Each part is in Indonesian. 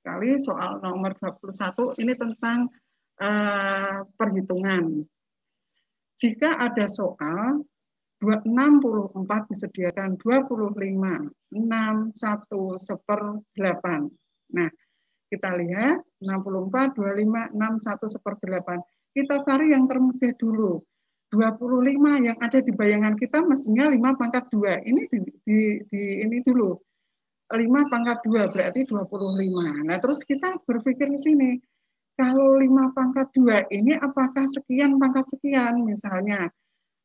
sekali soal nomor 21 ini tentang perhitungan. Jika ada soal 64 disediakan 25, 6, 1, 1/8. Nah, kita lihat 64, 25, 6, 1, 1/8. Kita cari yang termudah dulu. 25 yang ada di bayangan kita mestinya 5 pangkat 2. Ini ini dulu. 5 pangkat 2 berarti 25. Nah, terus kita berpikir di sini. Kalau 5 pangkat 2 ini apakah sekian pangkat sekian misalnya?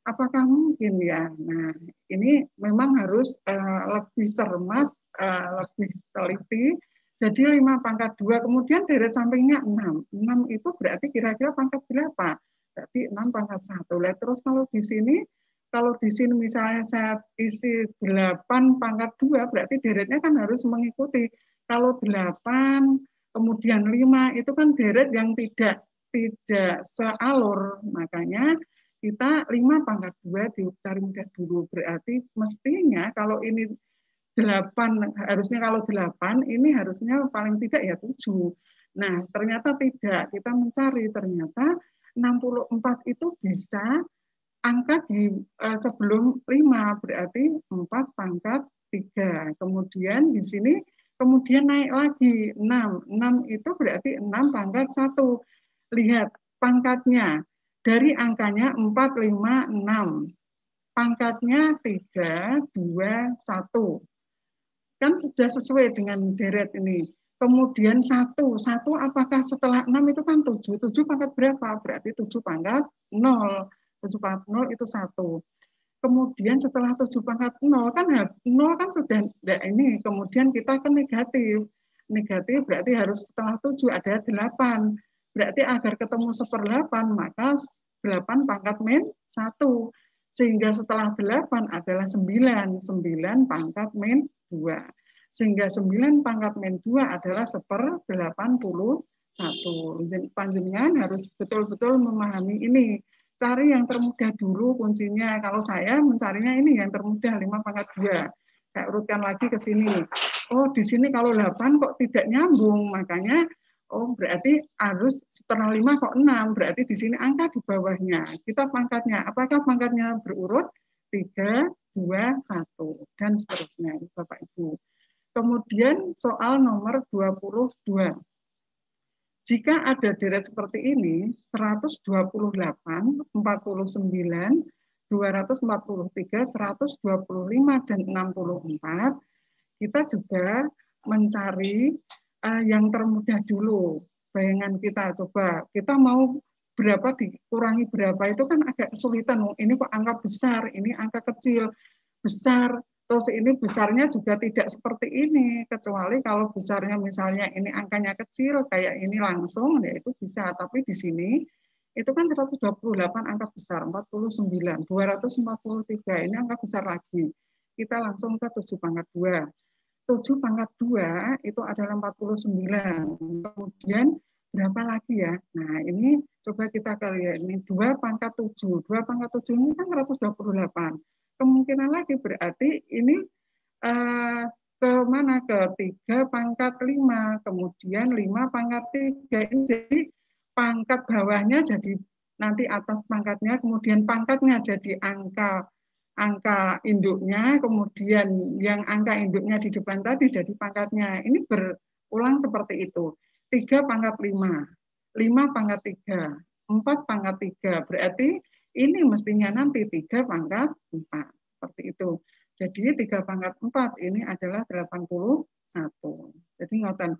Apakah mungkin ya? Nah, ini memang harus lebih cermat, lebih teliti. Jadi 5 pangkat 2, kemudian deret sampingnya 6. 6 itu berarti kira-kira pangkat berapa? Berarti 6 pangkat 1. Lihat terus kalau di sini misalnya saya isi 8 pangkat 2, berarti deretnya kan harus mengikuti. Kalau 8, kemudian 5, itu kan deret yang tidak sealur. Makanya kita 5 pangkat 2 dicari mudah dulu. Berarti mestinya kalau ini 8, harusnya kalau 8, ini harusnya paling tidak ya 7. Nah, ternyata tidak. Kita mencari, ternyata 64 itu bisa angka di sebelum 5, berarti 4 pangkat 3. Kemudian di sini, kemudian naik lagi 6. 6 itu berarti 6 pangkat 1. Lihat pangkatnya. Dari angkanya 4, 5, 6. Pangkatnya 3, 2, 1. Kan sudah sesuai dengan deret ini. Kemudian 1 apakah setelah 6 itu kan 7. 7 pangkat berapa? Berarti 7 pangkat 0. 7 pangkat 0 itu 1. Kemudian setelah 7 pangkat 0 kan 0 kan sudah ini. Kemudian kita ke negatif. Negatif berarti harus setelah 7 ada 8. Berarti agar ketemu 1/8 maka 8 pangkat min 1. Sehingga setelah 8 adalah 9. 9 pangkat min 2. Sehingga 9 pangkat min 2 adalah 1/81. Panjenengan harus betul-betul memahami ini. Cari yang termudah dulu kuncinya. Kalau saya mencarinya ini yang termudah 5 pangkat 2. Saya urutkan lagi ke sini. Oh, di sini kalau 8 kok tidak nyambung. Makanya berarti harus setelah 5 kok 6. Berarti di sini angka di bawahnya. Kita pangkatnya. Apakah pangkatnya berurut? 3, 2, 1. Dan seterusnya, Bapak Ibu. Kemudian soal nomor 22. Jika ada deret seperti ini, 128, 49, 243, 125, dan 64, kita juga mencari yang termudah dulu. Bayangan kita, coba. Kita mau berapa dikurangi berapa, itu kan agak kesulitan. Ini kok angka besar, ini angka kecil. Besar, terus ini besarnya juga tidak seperti ini, kecuali kalau besarnya misalnya ini angkanya kecil, kayak ini langsung, ya itu bisa. Tapi di sini, itu kan 128 angka besar, 49, 243, ini angka besar lagi. Kita langsung ke 7 pangkat 2. 7 pangkat 2 itu adalah 49. Kemudian berapa lagi ya? Nah, ini coba kita lihat, ini 2 pangkat 7. 2 pangkat 7 ini kan 128. Kemungkinan lagi berarti ini ke mana? Ke 3 pangkat 5, kemudian 5 pangkat 3. Ini jadi pangkat bawahnya jadi nanti atas pangkatnya, kemudian pangkatnya jadi angka induknya, kemudian yang angka induknya di depan tadi jadi pangkatnya. Ini berulang seperti itu. 3 pangkat 5, 5 pangkat 3, 4 pangkat 3. Berarti ini mestinya nanti 3 pangkat 4. Seperti itu. Jadi 3 pangkat 4 ini adalah 81. Jadi ngoten.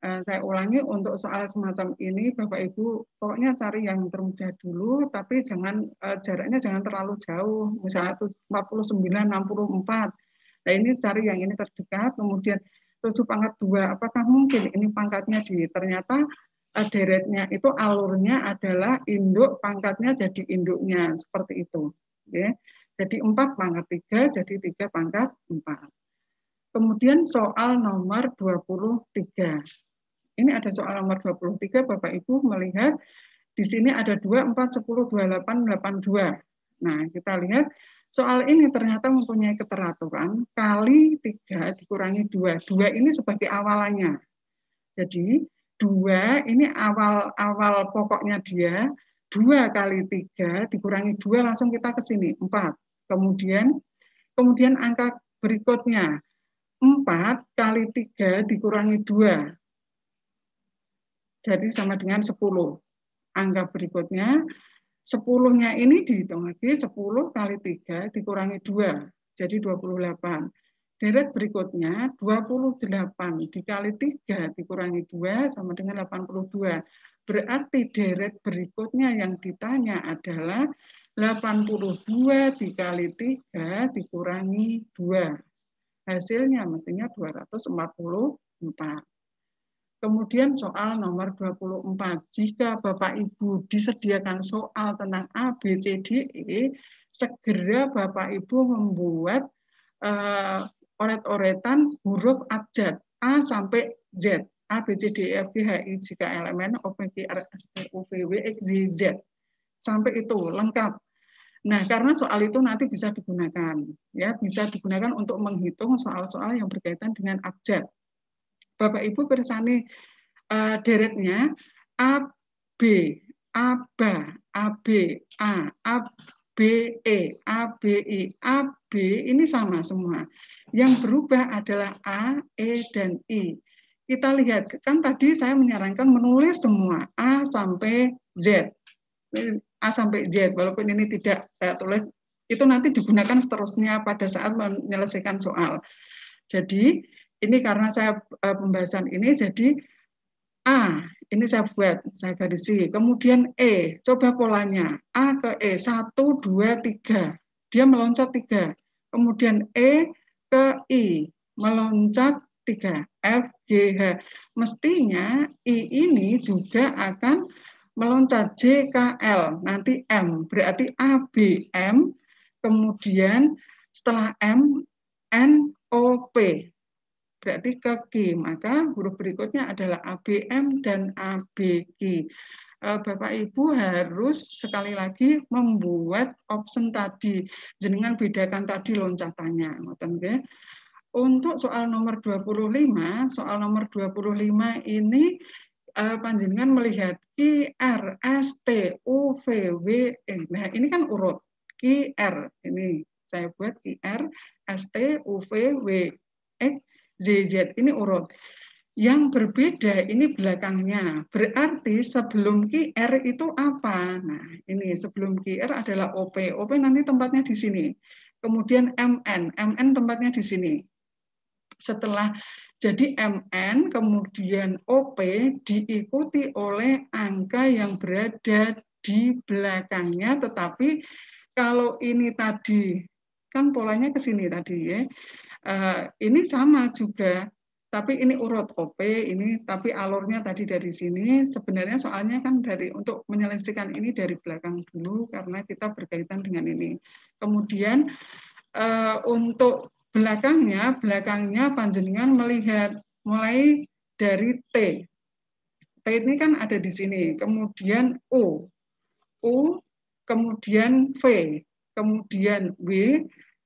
Saya ulangi, untuk soal semacam ini Bapak Ibu pokoknya cari yang termudah dulu, tapi jangan jaraknya jangan terlalu jauh. Misalnya 49, 64. Nah, ini cari yang ini terdekat, kemudian 7 pangkat 2. Apakah mungkin ini pangkatnya ternyata deretnya itu alurnya adalah induk, pangkatnya jadi induknya, seperti itu. Ya. Jadi 4 pangkat 3, jadi 3 pangkat 4. Kemudian soal nomor 23. Ini ada soal nomor 23, Bapak Ibu melihat di sini ada 2, 4, 10, 28, 82. Nah, kita lihat soal ini ternyata mempunyai keteraturan kali 3 dikurangi 2. 2 ini sebagai awalannya. Jadi 2 ini awal pokoknya dia, 2 kali 3 dikurangi 2 langsung kita ke sini, 4. Kemudian angka berikutnya, 4 kali 3 dikurangi 2. Jadi sama dengan 10. Angka berikutnya, 10-nya ini dihitung lagi, 10 kali 3 dikurangi 2. Jadi 28. Deret berikutnya 28 dikali 3 dikurangi 2 sama dengan 82. Berarti deret berikutnya yang ditanya adalah 82 dikali 3 dikurangi 2. Hasilnya mestinya 244. Kemudian soal nomor 24. Jika Bapak Ibu disediakan soal tentang A, B, C, D, E, segera Bapak Ibu membuat oret-oretan huruf abjad A sampai Z. A, B, C, D, E, F, G, H, I, J, K, L, M, N, O, P, Q, R, S, T, U, V, W, X, Y, Z. Sampai itu lengkap. Nah, karena soal itu nanti bisa digunakan, ya, bisa digunakan untuk menghitung soal-soal yang berkaitan dengan abjad. Bapak Ibu bersani deretnya A, B, A, B, A, B, A, B, E, A, B, I, A, B, ini sama semua. Yang berubah adalah A, E, dan I. Kita lihat, kan tadi saya menyarankan menulis semua A sampai Z. A sampai Z, walaupun ini tidak saya tulis, itu nanti digunakan seterusnya pada saat menyelesaikan soal. Jadi, ini karena saya pembahasan ini, jadi A, ini saya buat, saya garisi. Kemudian E, coba polanya. A ke E, 1, 2, 3. Dia meloncat 3. Kemudian E ke I, meloncat 3. F, G, H. Mestinya I ini juga akan meloncat J, K, L. Nanti M, berarti A, B, M. Kemudian setelah M, N, O, P. Berarti ke Q, maka huruf berikutnya adalah ABM dan ABQ. Bapak Ibu harus sekali lagi membuat option tadi, jenengan bedakan tadi loncatannya. Untuk soal nomor 25, ini panjenengan melihat QR, ST, U, V, W, E. Nah, ini kan urut. QR, ini saya buat QR, ST, U, V, W, E, ZZ, ini urut. Yang berbeda ini belakangnya. Berarti sebelum QR itu apa? Nah, ini sebelum QR adalah OP. OP nanti tempatnya di sini. Kemudian MN. MN tempatnya di sini. Setelah jadi MN, kemudian OP diikuti oleh angka yang berada di belakangnya. Tetapi kalau ini tadi, kan polanya ke sini tadi ya. Ini sama juga, tapi ini urut OP, ini tapi alurnya tadi dari sini. Sebenarnya soalnya kan untuk menyelesaikan ini dari belakang dulu karena kita berkaitan dengan ini. Kemudian untuk belakangnya panjenengan melihat mulai dari T. T ini kan ada di sini, kemudian U, kemudian V, kemudian W,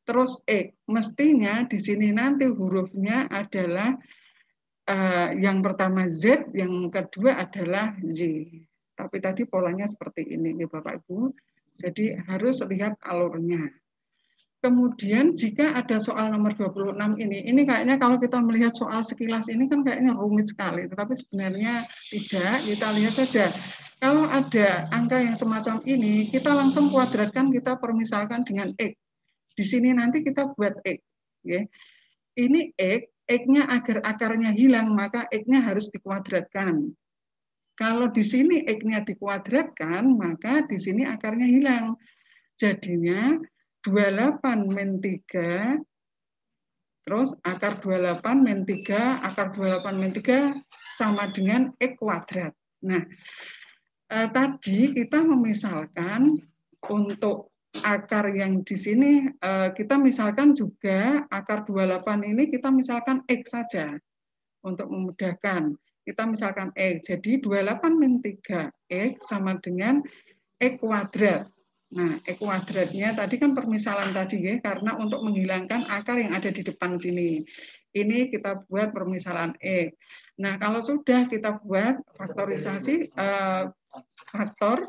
terus X. Mestinya di sini nanti hurufnya adalah yang pertama Z, yang kedua adalah Z. Tapi tadi polanya seperti ini, ya Bapak Ibu. Jadi harus lihat alurnya. Kemudian jika ada soal nomor 26 ini kayaknya kalau kita melihat soal sekilas ini kan kayaknya rumit sekali. Tetapi sebenarnya tidak, kita lihat saja. Kalau ada angka yang semacam ini, kita langsung kuadratkan, kita permisalkan dengan X. Di sini nanti kita buat X. Ya. Ini X, X-nya agar akarnya hilang, maka X-nya harus dikuadratkan. Kalau di sini X-nya dikuadratkan, maka di sini akarnya hilang. Jadinya 28 min 3, terus akar 28 min 3, akar 28 min 3 sama dengan X kuadrat. Nah, tadi kita memisalkan untuk akar yang di sini, kita misalkan juga akar 28 ini kita misalkan X saja untuk memudahkan. Kita misalkan X, jadi 28 min 3 X sama dengan X kuadrat. Nah, X kuadratnya tadi kan permisalan tadi ya, karena untuk menghilangkan akar yang ada di depan sini. Ini kita buat permisalan X. Nah, kalau sudah kita buat faktorisasi,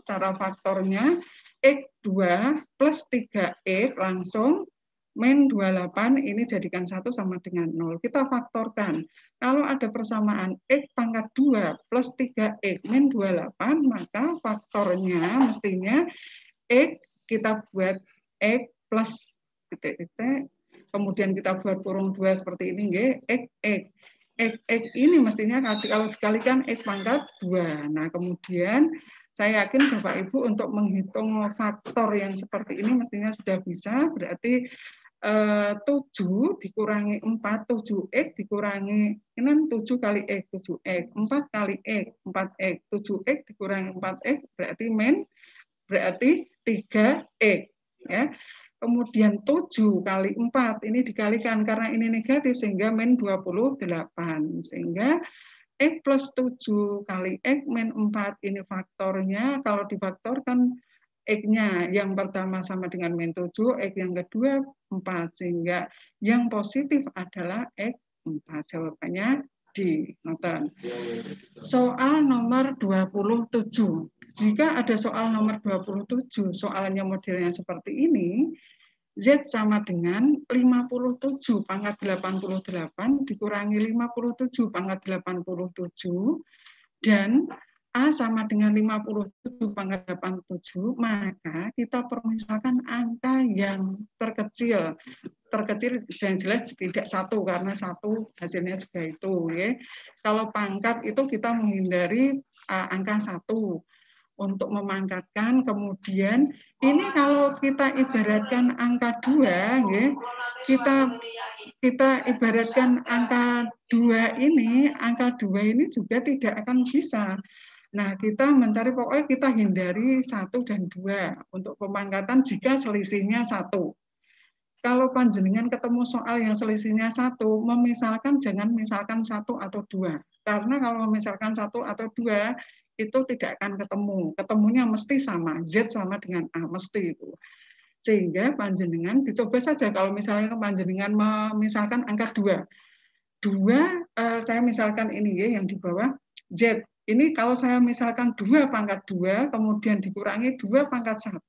cara faktornya X2 plus 3X langsung min 28 ini jadikan 1 sama dengan 0. Kita faktorkan. Kalau ada persamaan X pangkat 2 plus 3X min 28, maka faktornya mestinya X kita buat X plus titik-titik, kemudian kita buat kurung 2 seperti ini, X. X ini mestinya kalau dikalikan X pangkat 2. Nah, kemudian saya yakin Bapak Ibu untuk menghitung faktor yang seperti ini mestinya sudah bisa, berarti 7 dikurangi 4, 7X dikurangi, ini 7 kali X, 7X, 4 kali X, 4X, 7X dikurangi 4X, berarti 3X. Ya. Kemudian 7 kali 4, ini dikalikan karena ini negatif, sehingga min 28. Sehingga X plus 7 kali X min 4, ini faktornya, kalau difaktorkan X-nya yang pertama sama dengan min 7, X yang kedua 4, sehingga yang positif adalah X 4. Jawabannya D. Nonton. Soal nomor 27. Jika ada soal nomor 27, soalnya modelnya seperti ini, Z sama dengan 57 pangkat 88 dikurangi 57 pangkat 87, dan A sama dengan 57 pangkat 87, maka kita permisalkan angka yang terkecil. Terkecil yang jelas tidak 1, karena 1 hasilnya juga itu. Ya. Kalau pangkat itu kita menghindari angka 1 untuk memangkatkan. Kemudian ini kalau kita ibaratkan angka 2, ya, kita ibaratkan angka 2 ini juga tidak akan bisa. Nah, kita mencari, pokoknya kita hindari 1 dan 2 untuk pemangkatan jika selisihnya 1. Kalau panjenengan ketemu soal yang selisihnya 1, memisalkan jangan misalkan 1 atau 2. Karena kalau memisalkan 1 atau 2, itu tidak akan ketemu. Ketemunya mesti sama, Z sama dengan A, mesti itu. Sehingga panjenengan dicoba saja kalau misalnya panjenengan memisalkan angka 2. 2, saya misalkan ini ya yang di bawah, Z. Ini kalau saya misalkan 2 pangkat 2, kemudian dikurangi 2 pangkat 1,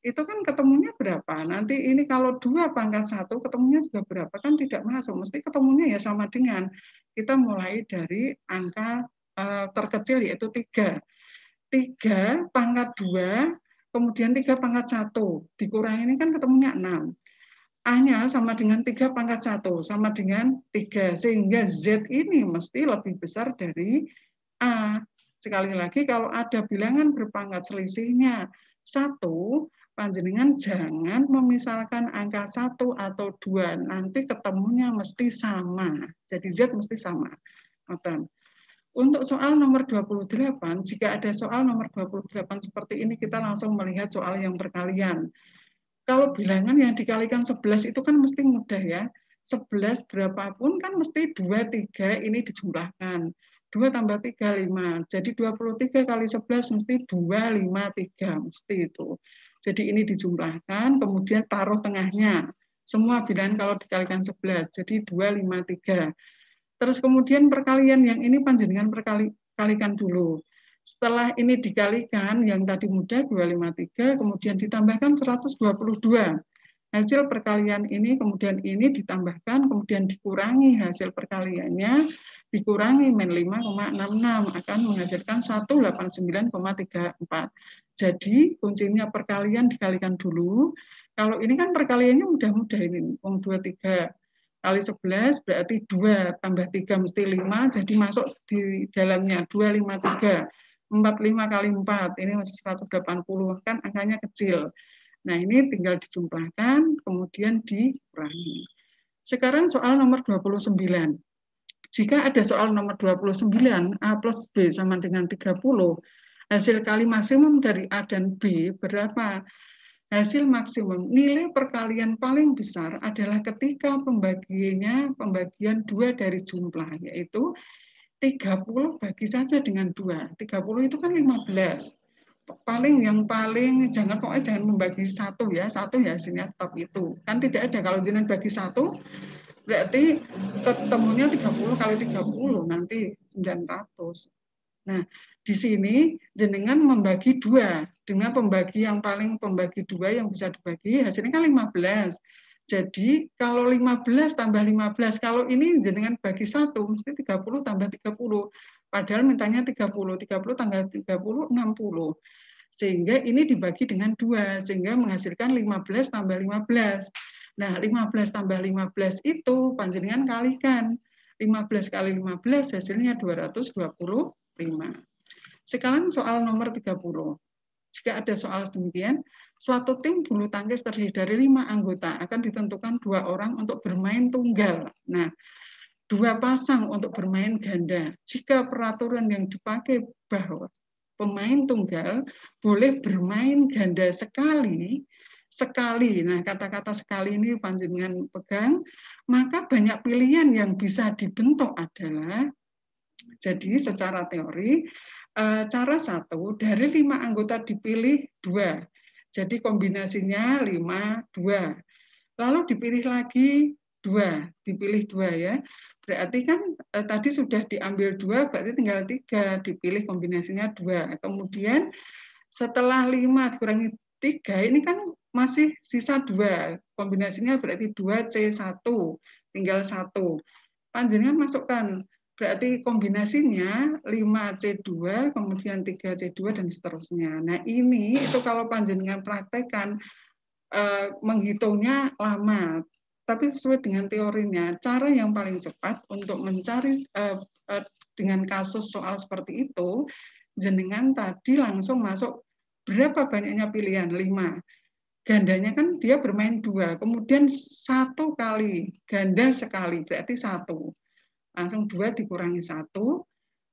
itu kan ketemunya berapa? Nanti ini kalau 2 pangkat 1, ketemunya juga berapa? Kan tidak masuk, mesti ketemunya ya sama dengan. Kita mulai dari angka terkecil yaitu 3. 3 pangkat 2, kemudian 3 pangkat 1, dikurangi ini kan ketemunya 6. A-nya sama dengan 3 pangkat 1, sama dengan 3. Sehingga Z ini mesti lebih besar dari A. Sekali lagi, kalau ada bilangan berpangkat selisihnya 1, panjenengan jangan memisalkan angka 1 atau 2. Nanti ketemunya mesti sama. Jadi Z mesti sama. Untuk soal nomor 28, jika ada soal nomor 28 seperti ini, kita langsung melihat soal yang perkalian. Kalau bilangan yang dikalikan 11 itu kan mesti mudah ya. 11 berapapun kan mesti 2, 3 ini dijumlahkan. 2 tambah 3, 5. Jadi 23 kali 11 mesti 2, 5, 3. Mesti itu. Jadi ini dijumlahkan, kemudian taruh tengahnya. Semua bilangan kalau dikalikan 11. Jadi 2, 5, 3. Terus kemudian perkalian yang ini panjenengan kalikan dulu. Setelah ini dikalikan, yang tadi mudah 253, kemudian ditambahkan 122. Hasil perkalian ini, kemudian ini ditambahkan, kemudian dikurangi hasil perkaliannya, dikurangi min 5,66, akan menghasilkan 189,34. Jadi kuncinya perkalian dikalikan dulu. Kalau ini kan perkaliannya mudah-mudah ini, 23 kali 11 berarti 2 tambah 3 mesti 5, jadi masuk di dalamnya 253. 45 kali 4, ini masih 180, kan angkanya kecil. Nah, ini tinggal dijumlahkan, kemudian dikurangi. Sekarang soal nomor 29. Jika ada soal nomor 29, A plus B sama dengan 30, hasil kali maksimum dari A dan B berapa? Hasil maksimum, nilai perkalian paling besar adalah ketika pembagian 2 dari jumlah, yaitu 30 bagi saja dengan 2. 30 itu kan 15. Pokoknya jangan membagi 1 ya. 1 ya hasilnya tetap itu. Kan tidak ada kalau jenengan bagi 1, Berarti ketemunya 30 kali 30 nanti 900. Nah, di sini jenengan membagi 2 dengan pembagi yang paling pembagi 2 yang bisa dibagi hasilnya kan 15. Jadi kalau 15 tambah 15, kalau ini jenengan bagi 1 mesti 30 tambah 30. Padahal mintanya 30 tambah 30 60. Sehingga ini dibagi dengan 2 sehingga menghasilkan 15 tambah 15. Nah, 15 tambah 15 itu panjenengan kalikan. 15 kali 15 hasilnya 225. Sekarang soal nomor 30. Jika ada soal demikian, suatu tim bulu tangkis terdiri dari 5 anggota akan ditentukan 2 orang untuk bermain tunggal. Nah, 2 pasang untuk bermain ganda. Jika peraturan yang dipakai bahwa pemain tunggal boleh bermain ganda sekali. Nah kata-kata sekali ini panjenengan pegang, maka banyak pilihan yang bisa dibentuk adalah, jadi secara teori, cara 1 dari 5 anggota dipilih 2. Jadi kombinasinya 5, 2. Lalu dipilih lagi 2, dipilih 2 ya. Berarti kan tadi sudah diambil 2, berarti tinggal 3, dipilih kombinasinya 2. Kemudian setelah 5 dikurangi 3, ini kan masih sisa 2. Kombinasinya berarti 2C1, tinggal 1. Panjenengan masukkan, berarti kombinasinya 5C2, kemudian 3C2, dan seterusnya. Nah ini itu kalau panjenengan praktekkan, menghitungnya lama, tapi sesuai dengan teorinya. Cara yang paling cepat untuk mencari dengan kasus soal seperti itu, jenengan tadi langsung masuk berapa banyaknya pilihan, 5. Gandanya kan dia bermain 2, kemudian 1 kali, ganda sekali, berarti 1. Langsung 2 dikurangi 1,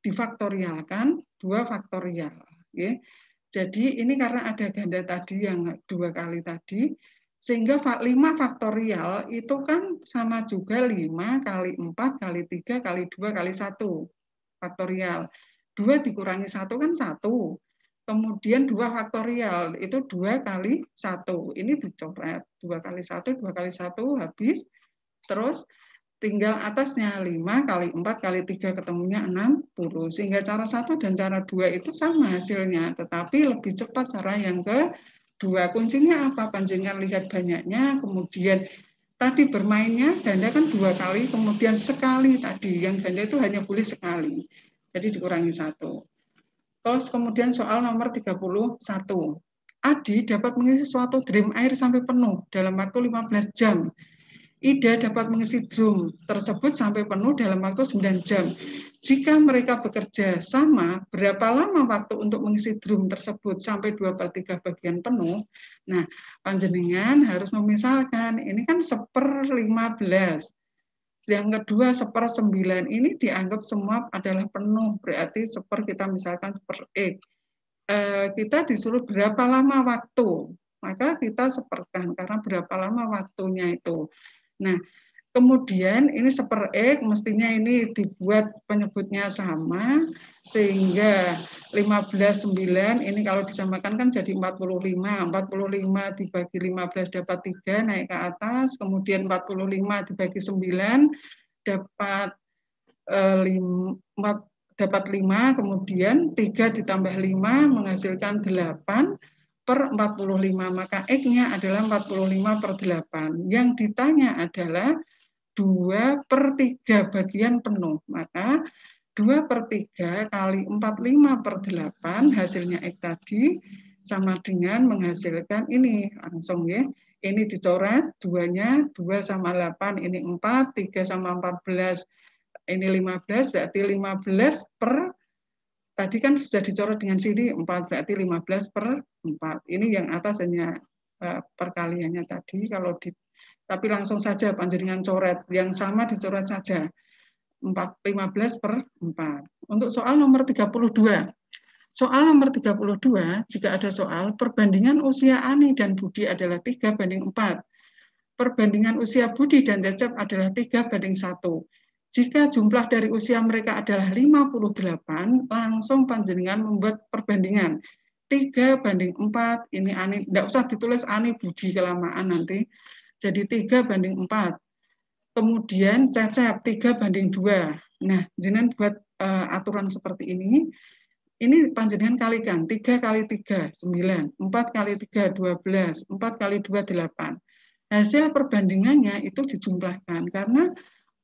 difaktorialkan, 2 faktorial. Ya. Jadi ini karena ada ganda tadi yang 2 kali tadi, sehingga 5 faktorial itu kan sama juga 5 kali 4 kali 3 kali 2 kali 1 faktorial. 2 dikurangi 1 kan 1. Kemudian 2 faktorial itu 2 kali 1. Ini dicoret. 2 kali 1, 2 kali 1 habis. Terus tinggal atasnya 5 kali 4 kali 3 ketemunya 60. Sehingga cara 1 dan cara 2 itu sama hasilnya. Tetapi lebih cepat cara yang kedua. Kuncinya apa? Panjenengan lihat banyaknya, kemudian tadi bermainnya ganda kan 2 kali, kemudian sekali tadi. Yang ganda itu hanya boleh sekali. Jadi dikurangi 1. Terus kemudian soal nomor 31. Adi dapat mengisi suatu drum air sampai penuh dalam waktu 15 jam. Ida dapat mengisi drum tersebut sampai penuh dalam waktu 9 jam. Jika mereka bekerja sama, berapa lama waktu untuk mengisi drum tersebut sampai 2/3 bagian penuh? Nah, panjenengan harus memisalkan, ini kan 1/15. Yang kedua 1/9, ini dianggap semua adalah penuh, berarti kita misalkan X. Kita disuruh berapa lama waktu, maka kita seperkan karena berapa lama waktunya itu. Nah, kemudian ini 1/X, mestinya ini dibuat penyebutnya sama, sehingga 15/9, ini kalau disamakan kan jadi 45. 45 dibagi 15 dapat 3, naik ke atas, kemudian 45 dibagi 9, dapat 5, kemudian 3 ditambah 5 menghasilkan 8/45, maka X-nya adalah 45/8. Yang ditanya adalah 2/3 bagian penuh, maka 2/3 kali 45/8 hasilnya X tadi sama dengan menghasilkan ini, langsung ya. Ini dicoret, 2-nya 2 sama 8, ini 4, 3 sama 14, ini 15, berarti 15 per, tadi kan sudah dicoret dengan sini 4, berarti 15/4. Ini yang atas hanya perkaliannya tadi, kalau tapi langsung saja panjenengan coret, yang sama dicoret saja, 15/4. Untuk soal nomor 32. Soal nomor 32, jika ada soal, perbandingan usia Ani dan Budi adalah 3/4. Perbandingan usia Budi dan Cecep adalah 3/1. Jika jumlah dari usia mereka adalah 58, langsung panjenengan membuat perbandingan. 3/4, ini Ani, tidak usah ditulis Ani Budi kelamaan nanti. Jadi 3/4. Kemudian Cecep 3:2. Nah, jenengan buat aturan seperti ini panjenengan kalikan 3 kali 3 9, 4 kali 3 12, 4 kali 2 8. Hasil perbandingannya itu dijumlahkan karena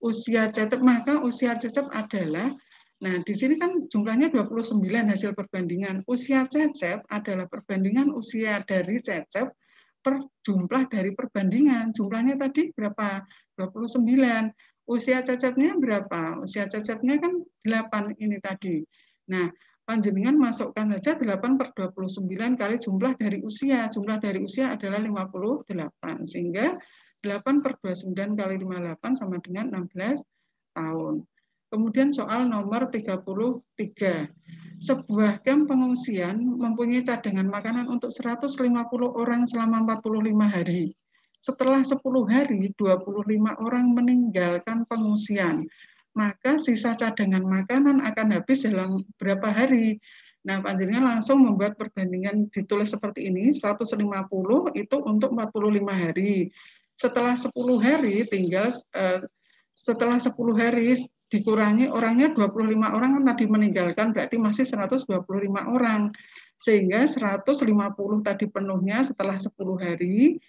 usia Cecep, maka usia Cecep adalah, nah di sini kan jumlahnya 29 hasil perbandingan. Usia Cecep adalah perbandingan usia dari Cecep per jumlah dari perbandingan. Jumlahnya tadi berapa? 29. Usia Cecepnya berapa? Usia Cecepnya kan 8 ini tadi. Nah, panjenengan masukkan saja 8/29 kali jumlah dari usia. Jumlah dari usia adalah 58. Sehingga 8/29 kali 58 sama dengan 16 tahun. Kemudian soal nomor 33. Sebuah kamp pengungsian mempunyai cadangan makanan untuk 150 orang selama 45 hari. Setelah 10 hari, 25 orang meninggalkan pengungsian. Maka sisa cadangan makanan akan habis dalam berapa hari? Nah, panjenengan langsung membuat perbandingan, ditulis seperti ini, 150 itu untuk 45 hari. Setelah 10 hari tinggal setelah 10 hari dikurangi orangnya 25 orang kan tadi meninggalkan, berarti masih 125 orang. Sehingga 150 tadi penuhnya setelah 10 hari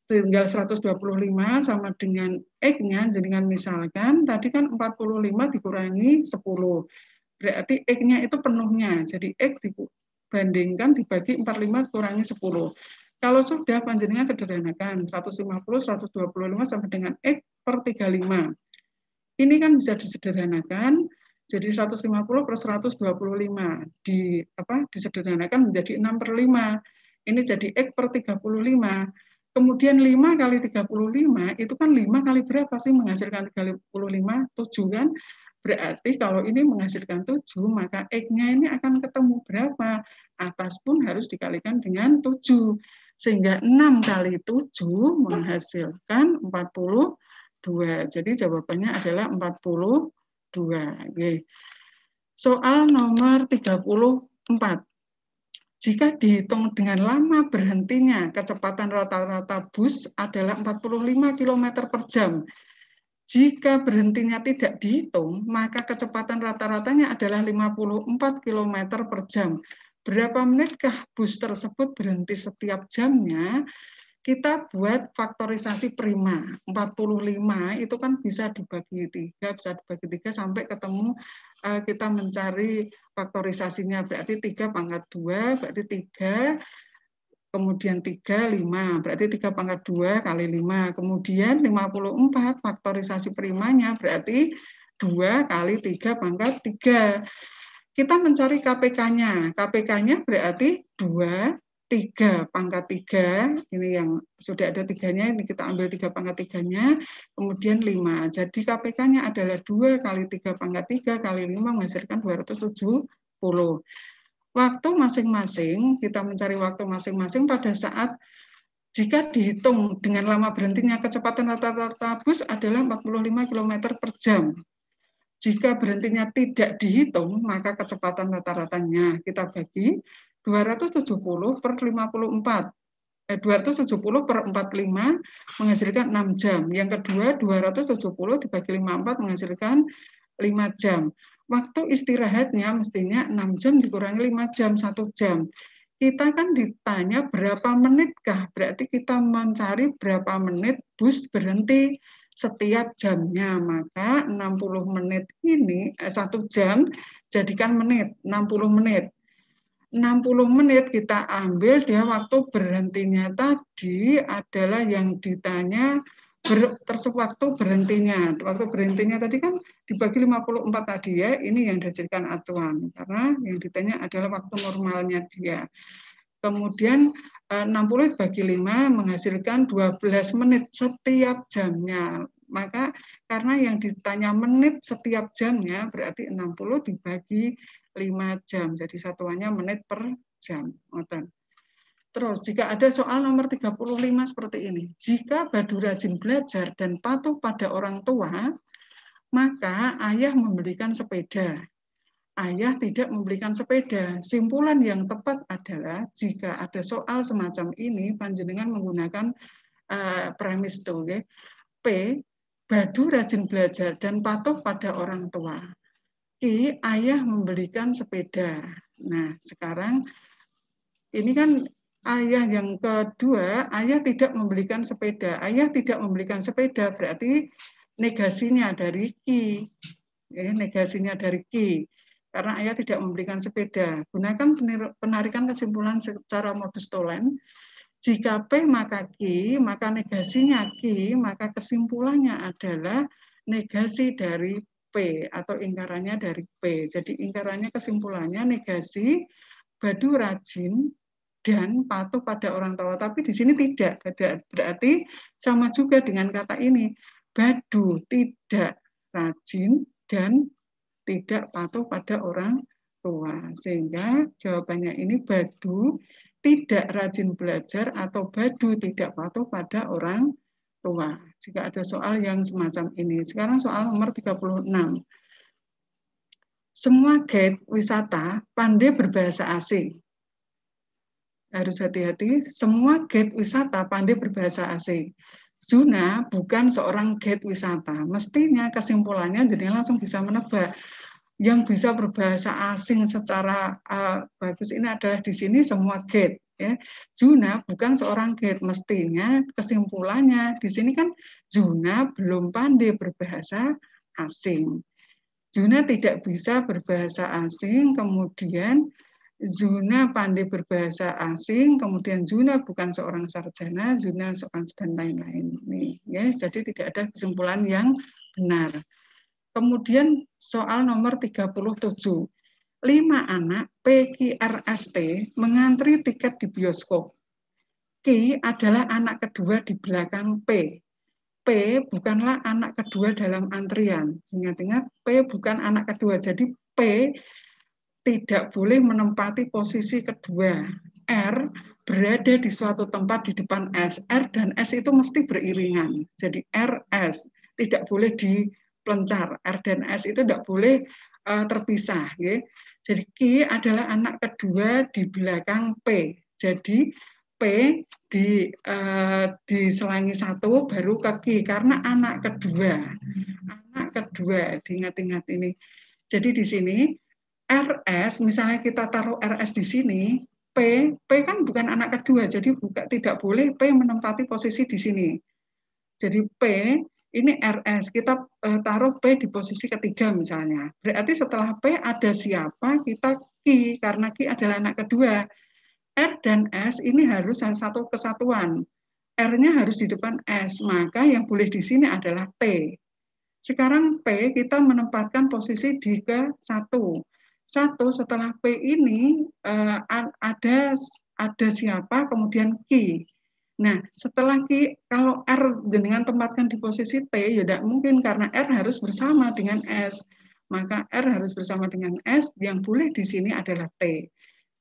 tinggal 125 sama dengan X-nya, jenengan misalkan tadi kan 45 dikurangi 10. Berarti X-nya itu penuhnya. Jadi X dibandingkan dibagi 45 kurangi 10. Kalau sudah panjenengan sederhanakan 150 125 sama dengan X per 35. Ini kan bisa disederhanakan jadi 150 per 125 disederhanakan menjadi 6/5. Ini jadi X per 35. Kemudian 5 kali 35 itu kan 5 kali berapa sih menghasilkan 35? 7 kan? Berarti kalau ini menghasilkan 7, maka X-nya ini akan ketemu berapa? Atas pun harus dikalikan dengan 7. Sehingga 6 kali 7 menghasilkan 42. Jadi jawabannya adalah 42. Oke. Soal nomor 34. Jika dihitung dengan lama berhentinya kecepatan rata-rata bus adalah 45 km per jam. Jika berhentinya tidak dihitung, maka kecepatan rata-ratanya adalah 54 km per jam. Berapa menitkah bus tersebut berhenti setiap jamnya? Kita buat faktorisasi prima. 45 itu kan bisa dibagi 3, bisa dibagi 3 sampai ketemu kita mencari faktorisasinya. Berarti 3/2, berarti 3, kemudian 3, 5. Berarti 3/2 kali 5. Kemudian 54, faktorisasi primanya berarti 2 kali 3/3. Kita mencari KPK-nya. KPK-nya berarti 2, 3/3, ini yang sudah ada 3-nya, ini kita ambil 3/3-nya, kemudian 5. Jadi KPK-nya adalah 2 kali 3/3 kali 5 menghasilkan 270. Waktu masing-masing, kita mencari waktu masing-masing pada saat jika dihitung dengan lama berhentinya kecepatan rata-rata bus adalah 45 km per jam. Jika berhentinya tidak dihitung, maka kecepatan rata-ratanya kita bagi 270 per 54. 270 per 45 menghasilkan 6 jam. Yang kedua, 270 dibagi 54 menghasilkan 5 jam. Waktu istirahatnya mestinya 6 jam dikurangi 5 jam, 1 jam. Kita kan ditanya berapa menitkah, berarti kita mencari berapa menit bus berhenti setiap jamnya, maka 60 menit ini 1 jam jadikan menit, 60 menit. 60 menit kita ambil dia waktu berhentinya tadi adalah yang ditanya waktu berhentinya. Waktu berhentinya tadi kan dibagi 54 tadi ya, ini yang dijadikan acuan karena yang ditanya adalah waktu normalnya dia. Kemudian 60 dibagi 5 menghasilkan 12 menit setiap jamnya. Maka karena yang ditanya menit setiap jamnya berarti 60 dibagi 5 jam. Jadi satuannya menit per jam. Terus jika ada soal nomor 35 seperti ini. Jika Badu rajin belajar dan patuh pada orang tua, maka ayah membelikan sepeda. Ayah tidak membelikan sepeda. Simpulan yang tepat adalah jika ada soal semacam ini, panjenengan menggunakan premis itu. Okay? P, Badu rajin belajar dan patuh pada orang tua. Q, ayah membelikan sepeda. Nah, sekarang ini kan ayah yang kedua, ayah tidak membelikan sepeda. Ayah tidak membelikan sepeda berarti negasinya dari Q. Negasinya dari Q. Karena ayah tidak membelikan sepeda. Gunakan penarikan kesimpulan secara modus tollens. Jika P maka Q, maka negasinya Q, maka kesimpulannya adalah negasi dari P atau ingkarannya dari P. Jadi ingkarannya kesimpulannya negasi Badu rajin dan patuh pada orang tua. Tapi di sini tidak. Berarti sama juga dengan kata ini. Badu tidak rajin dan tidak patuh pada orang tua. Sehingga jawabannya ini Badu tidak rajin belajar atau Badu tidak patuh pada orang tua. Jika ada soal yang semacam ini. Sekarang soal nomor 36. Semua guide wisata pandai berbahasa asing. Harus hati-hati, semua guide wisata pandai berbahasa asing. Zuna bukan seorang guide wisata. Mestinya kesimpulannya jadi langsung bisa menebak. Yang bisa berbahasa asing secara bagus ini adalah di sini semua guide. Ya. Zuna bukan seorang guide. Mestinya kesimpulannya di sini kan Zuna belum pandai berbahasa asing. Zuna tidak bisa berbahasa asing, kemudian Zuna pandai berbahasa asing, kemudian Zuna bukan seorang sarjana, Zuna seorang dan lain-lain. Nih, ya, jadi tidak ada kesimpulan yang benar. Kemudian soal nomor 37. 5 anak PQRST mengantri tiket di bioskop. Q adalah anak kedua di belakang P. P bukanlah anak kedua dalam antrian. Ingat-ingat, P bukan anak kedua. Jadi P tidak boleh menempati posisi kedua. R berada di suatu tempat di depan S. R dan S itu mesti beriringan. Jadi RS tidak boleh dipelencar. R dan S itu tidak boleh terpisah. Ya. Jadi Q adalah anak kedua di belakang P. Jadi P diselangi satu baru ke Q karena anak kedua. Anak kedua, diingat-ingat ini. Jadi di sini RS, misalnya kita taruh RS di sini, P kan bukan anak kedua, jadi tidak boleh P menempati posisi di sini. Jadi P ini RS, kita taruh P di posisi ketiga misalnya. Berarti setelah P ada siapa, kita Q, karena Q adalah anak kedua. R dan S ini harus satu kesatuan. R-nya harus di depan S, maka yang boleh di sini adalah T. Sekarang P kita menempatkan posisi di ke-1. 1 setelah P ini ada siapa, kemudian Q. Nah, setelah Q, kalau R dengan tempatkan di posisi T, ya tidak mungkin karena R harus bersama dengan S. Maka R harus bersama dengan S, yang boleh di sini adalah T.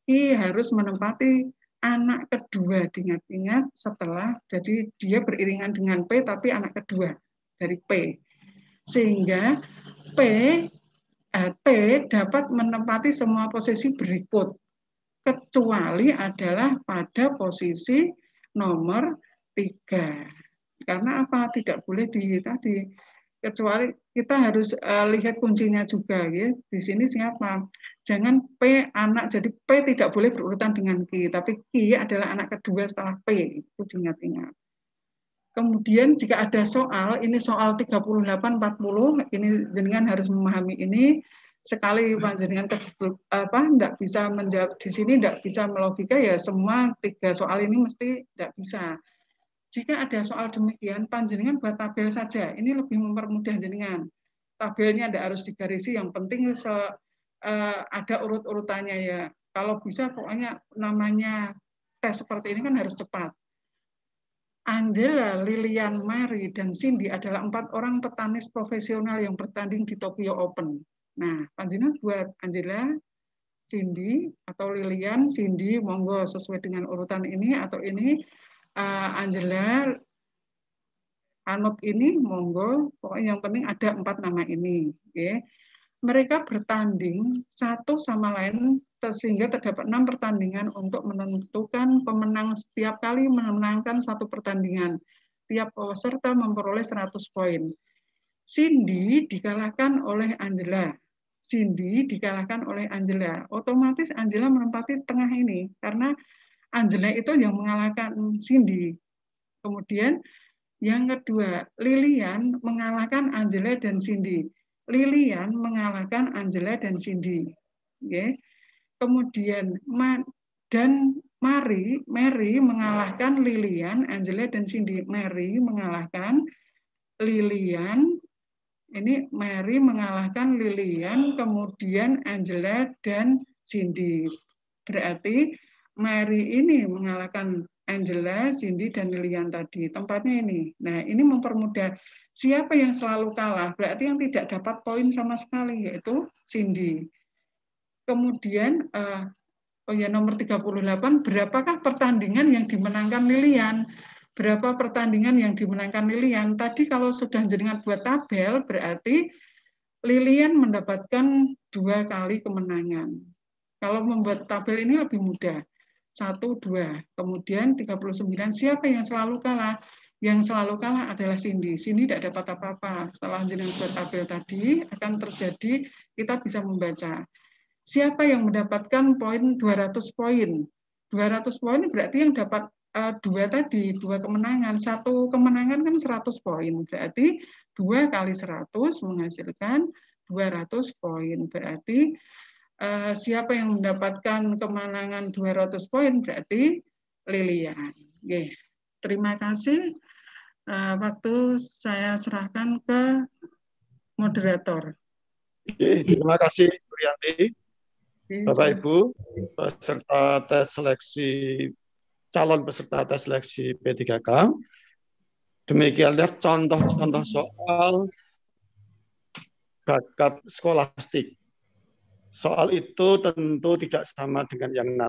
Q harus menempati anak kedua, diingat-ingat setelah, jadi dia beriringan dengan P, tapi anak kedua dari P. Sehingga T dapat menempati semua posisi berikut, kecuali adalah pada posisi nomor 3. Karena apa? Tidak boleh tadi, kecuali kita harus lihat kuncinya juga. Ya. Di sini siapa? Jangan P anak, jadi P tidak boleh berurutan dengan Q, tapi Q adalah anak kedua setelah P, itu diingat-ingat. Kemudian jika ada soal, ini soal 38-40, ini jenengan harus memahami ini. Sekali jenengan tidak bisa menjawab di sini, tidak bisa melogika, ya semua 3 soal ini mesti tidak bisa. Jika ada soal demikian, panjenengan buat tabel saja. Ini lebih mempermudah jenengan. Tabelnya tidak harus digarisi, yang penting ada urut-urutannya ya. Kalau bisa pokoknya namanya tes seperti ini kan harus cepat. Angela, Lilian, Mary, dan Cindy adalah 4 orang petanis profesional yang bertanding di Tokyo Open. Nah, panjenengan buat Angela, Cindy, atau Lilian, Cindy, monggo sesuai dengan urutan ini, atau ini Angela, Anut ini, monggo, pokoknya yang penting ada 4 nama ini. Okay. Mereka bertanding satu sama lain sehingga terdapat 6 pertandingan untuk menentukan pemenang setiap kali memenangkan satu pertandingan. setiap peserta memperoleh 100 poin. Cindy dikalahkan oleh Angela. Cindy dikalahkan oleh Angela. Otomatis Angela menempati tengah ini karena Angela itu yang mengalahkan Cindy. Kemudian yang kedua, Lilian mengalahkan Angela dan Cindy. Lilian mengalahkan Angela dan Cindy. Okay. Kemudian dan Mary mengalahkan Lilian, Angela dan Cindy. Mary mengalahkan Lilian, ini Mary mengalahkan Lilian, kemudian Angela dan Cindy. Berarti Mary ini mengalahkan Angela, Cindy, dan Lilian tadi. Tempatnya ini. Nah, ini mempermudah. Siapa yang selalu kalah? Berarti yang tidak dapat poin sama sekali, yaitu Cindy. Kemudian, nomor 38, berapakah pertandingan yang dimenangkan Lilian? Berapa pertandingan yang dimenangkan Lilian? Tadi kalau sudah jenengan buat tabel, berarti Lilian mendapatkan 2 kali kemenangan. Kalau membuat tabel ini lebih mudah. 1, 2. Kemudian 39, siapa yang selalu kalah? Yang selalu kalah adalah Cindy. Cindy tidak dapat apa-apa. Setelah jenengan buat tabel tadi, akan terjadi, kita bisa membaca. Siapa yang mendapatkan poin 200 poin? 200 poin berarti yang dapat 2 tadi, 2 kemenangan. 1 kemenangan kan 100 poin. Berarti 2 kali 100 menghasilkan 200 poin. Berarti siapa yang mendapatkan kemenangan 200 poin berarti Lilian. Oke. Terima kasih. Waktu saya serahkan ke moderator. Oke, terima kasih Bu Rianti. Bapak Ibu, peserta tes seleksi calon peserta tes seleksi P3K. Demikianlah contoh-contoh soal bakat skolastik. Soal itu tentu tidak sama dengan yang